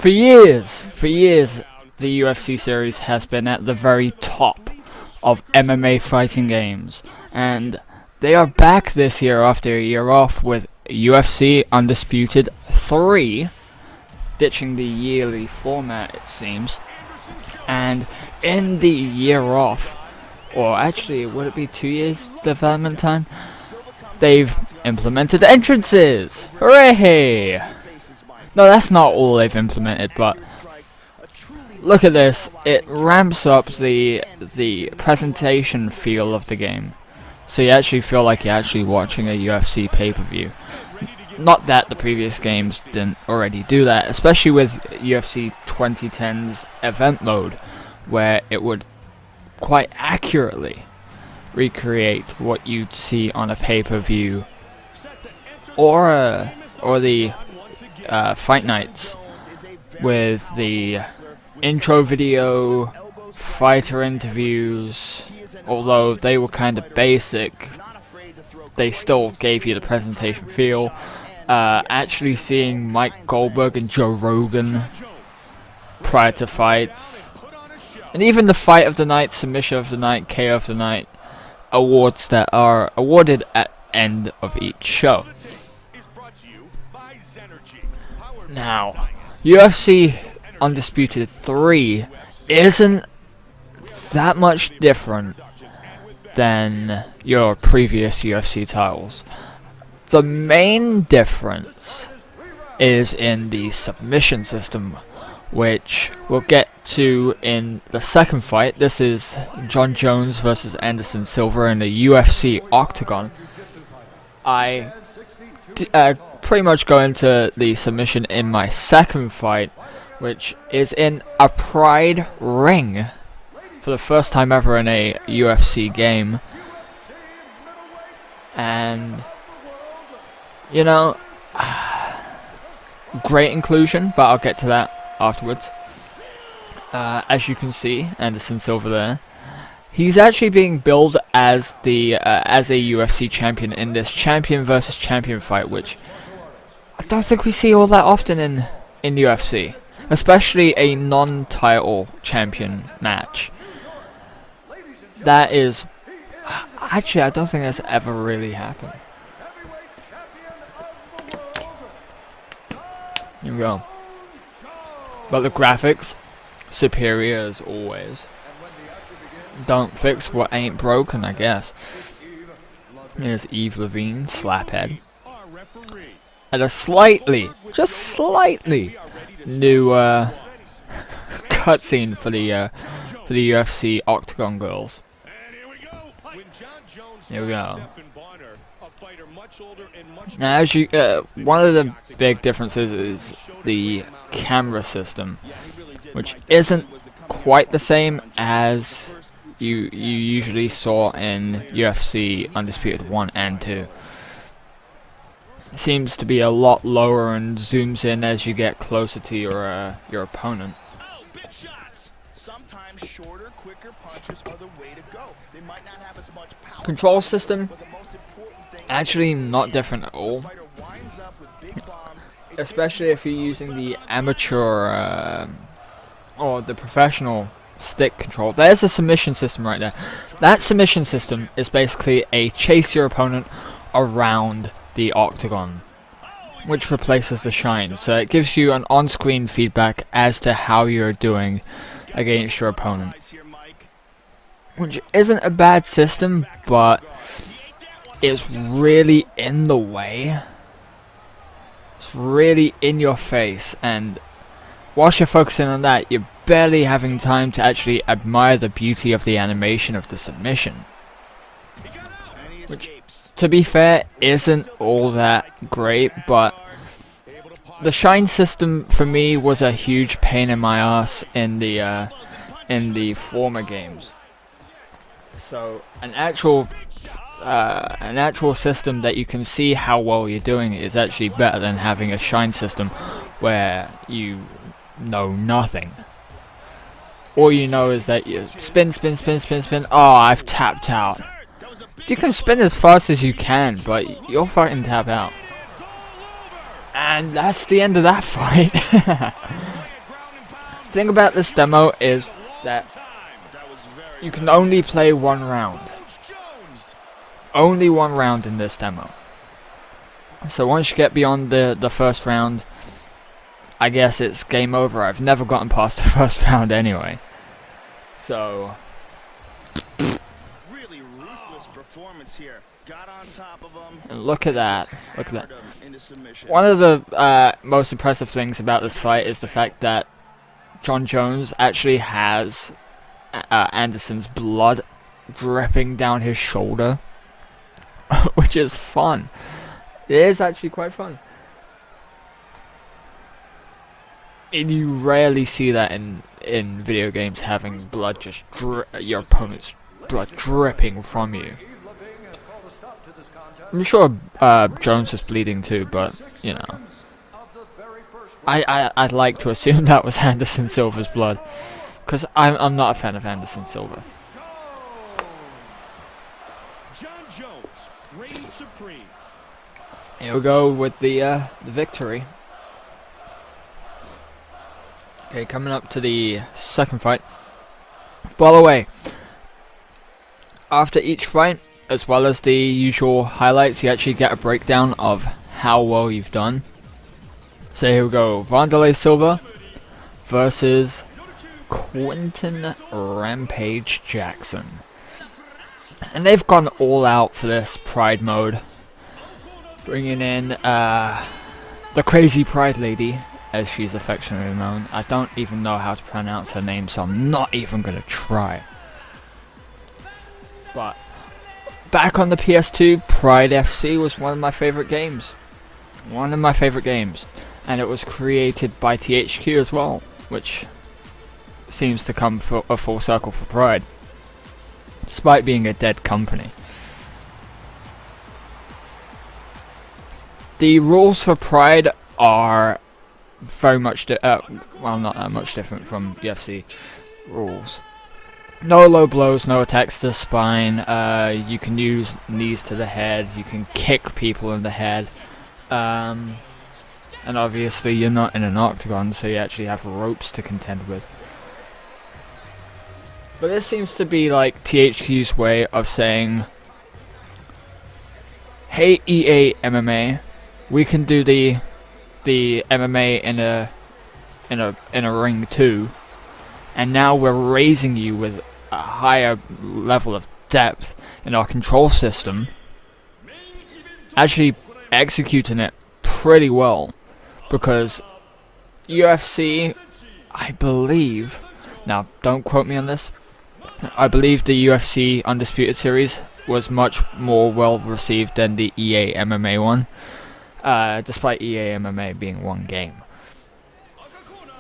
For years, the UFC series has been at the very top of MMA fighting games, and they are back this year after a year off with UFC Undisputed 3, ditching the yearly format it seems. And in the year off, or actually would it be 2 years development time, they've implemented entrances! Hooray! No, that's not all they've implemented, but look at this. It ramps up the presentation feel of the game, so you actually feel like you're actually watching a UFC pay-per-view. Not that the previous games didn't already do that, especially with UFC 2010's event mode, where it would quite accurately recreate what you'd see on a pay-per-view or the fight nights with the intro video, fighter interviews. Although they were kind of basic, they still gave you the presentation feel. Actually seeing Mike Goldberg and Joe Rogan prior to fights, and even the fight of the night, submission of the night, KO of the night, awards that are awarded at end of each show. Now, UFC Undisputed 3 isn't that much different than your previous UFC titles. The main difference is in the submission system, which we'll get to in the second fight. This is John Jones versus Anderson Silva in the UFC Octagon. I pretty much go into the submission in my second fight, which is in a Pride ring for the first time ever in a UFC game. And you know, great inclusion, but I'll get to that afterwards. As you can see, Anderson Silva there, he's actually being billed as the as a UFC champion in this champion versus champion fight, which I don't think we see all that often in UFC, especially a non-title champion match. That is actually, I don't think that's ever really happened. Here we go. But the graphics, superior as always. Don't fix what ain't broken, I guess. Here's Eve Levine, Slaphead. And a slightly, just slightly, new cutscene for the UFC Octagon girls. Here we go. Now, as you, one of the big differences is the camera system, which isn't quite the same as you usually saw in UFC Undisputed 1 and 2. It seems to be a lot lower and zooms in as you get closer to your opponent. Control system, actually not different at all, especially if you're using the amateur or the professional stick control. There's a submission system right there. That submission system is basically a chase your opponent around the octagon, which replaces the shine, so it gives you an on-screen feedback as to how you're doing against your opponent, which isn't a bad system, but it's really in the way. It's really in your face, and whilst you're focusing on that, you're barely having time to actually admire the beauty of the animation of the submission, which, to be fair, isn't all that great. But the shine system for me was a huge pain in my ass in the former games. So an actual system that you can see how well you're doing is actually better than having a shine system where you know nothing. All you know is that you spin. Oh, I've tapped out. You can spin as fast as you can, but you'll fucking tap out. And that's the end of that fight. thing about this demo is that you can only play one round. Only one round in this demo. So once you get beyond the first round, I guess it's game over. I've never gotten past the first round anyway. So really ruthless performance here. Got on top of him. And look at that. Look at that. One of the most impressive things about this fight is the fact that Jon Jones actually has Anderson's blood dripping down his shoulder, which is fun. It is actually quite fun. And you rarely see that in video games, having blood just your opponent's blood dripping from you. I'm sure Jones is bleeding too, but you know, I'd like to assume that was Anderson Silva's blood, because I'm not a fan of Anderson Silva. Here we go with the victory. Okay, coming up to the second fight. By the way, after each fight, as well as the usual highlights, you actually get a breakdown of how well you've done. So here we go, Wanderlei Silva versus Quinton Rampage Jackson. And they've gone all out for this Pride mode, bringing in the Crazy Pride Lady, as she's affectionately known. I don't even know how to pronounce her name, so I'm not even gonna try. But back on the PS2, Pride FC was one of my favorite games. One of my favorite games. And it was created by THQ as well, which seems to come for a full circle for Pride, despite being a dead company. The rules for Pride are very much, well, not that much different from UFC rules. No low blows, no attacks to the spine. You can use knees to the head. You can kick people in the head. And obviously you're not in an octagon, so you actually have ropes to contend with. But this seems to be like THQ's way of saying, hey EA MMA, we can do the MMA in a ring too, and now we're raising you with a higher level of depth in our control system, actually executing it pretty well, because UFC, I believe, now don't quote me on this, I believe the UFC Undisputed series was much more well received than the EA MMA one, despite EA MMA being one game.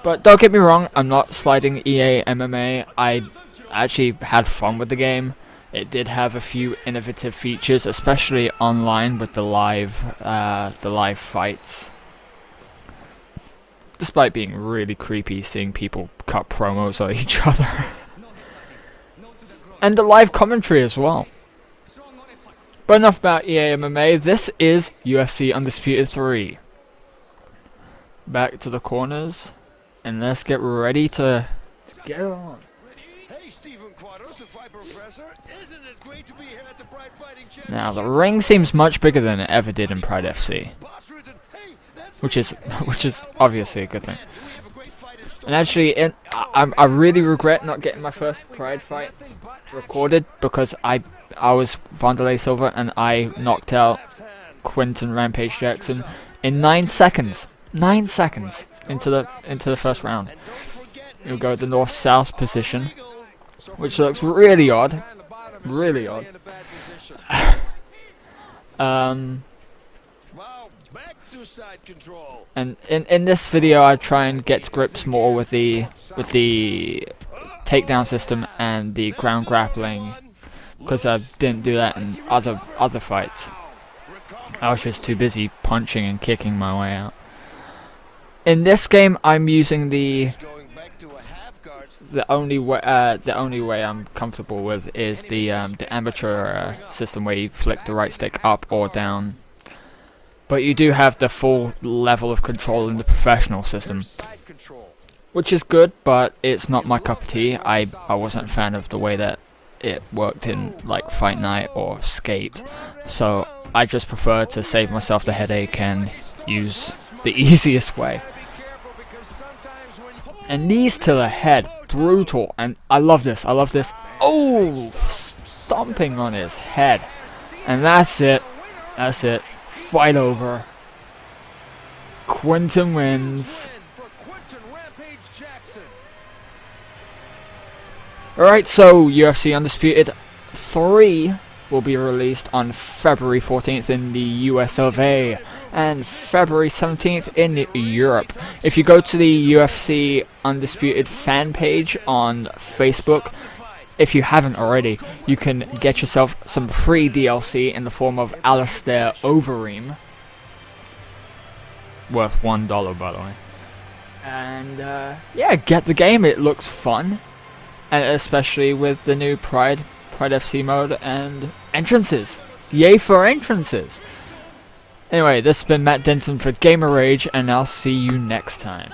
But don't get me wrong, I'm not sliding EA MMA. I actually had fun with the game. It did have a few innovative features, especially online with the live fights. Despite being really creepy, seeing people cut promos on each other. And the live commentary as well. But enough about EA MMA, this is UFC Undisputed 3. Back to the corners, and let's get ready to get on. Now the ring seems much bigger than it ever did in Pride FC, which is obviously a good thing. And actually, I really regret not getting my first Pride fight recorded, because I was Wanderlei Silva and I knocked out Quinton Rampage Jackson in 9 seconds. 9 seconds into the first round. You'll go the north-south position, which looks really odd. Really odd. And in this video I try and get to grips more with the takedown system and the ground grappling, because I didn't do that in other fights. I was just too busy punching and kicking my way out. In this game I'm using the only way I'm comfortable with is the amateur system, where you flick the right stick up or down. But you do have the full level of control in the professional system, which is good, but it's not my cup of tea. I wasn't a fan of the way that it worked in like Fight Night or Skate, so I just prefer to save myself the headache and use the easiest way. And knees to the head, brutal, and I love this, oh, stomping on his head, and that's it, fight over. Quinton wins. Alright, so UFC Undisputed 3 will be released on February 14th in the US of A and February 17th in Europe. If you go to the UFC Undisputed fan page on Facebook, if you haven't already, you can get yourself some free DLC in the form of Alistair Overeem, worth $1 by the way. And yeah, get the game, it looks fun, and especially with the new Pride FC mode and entrances. Yay for entrances! Anyway, this has been Matt Denton for GamerRAGE, and I'll see you next time.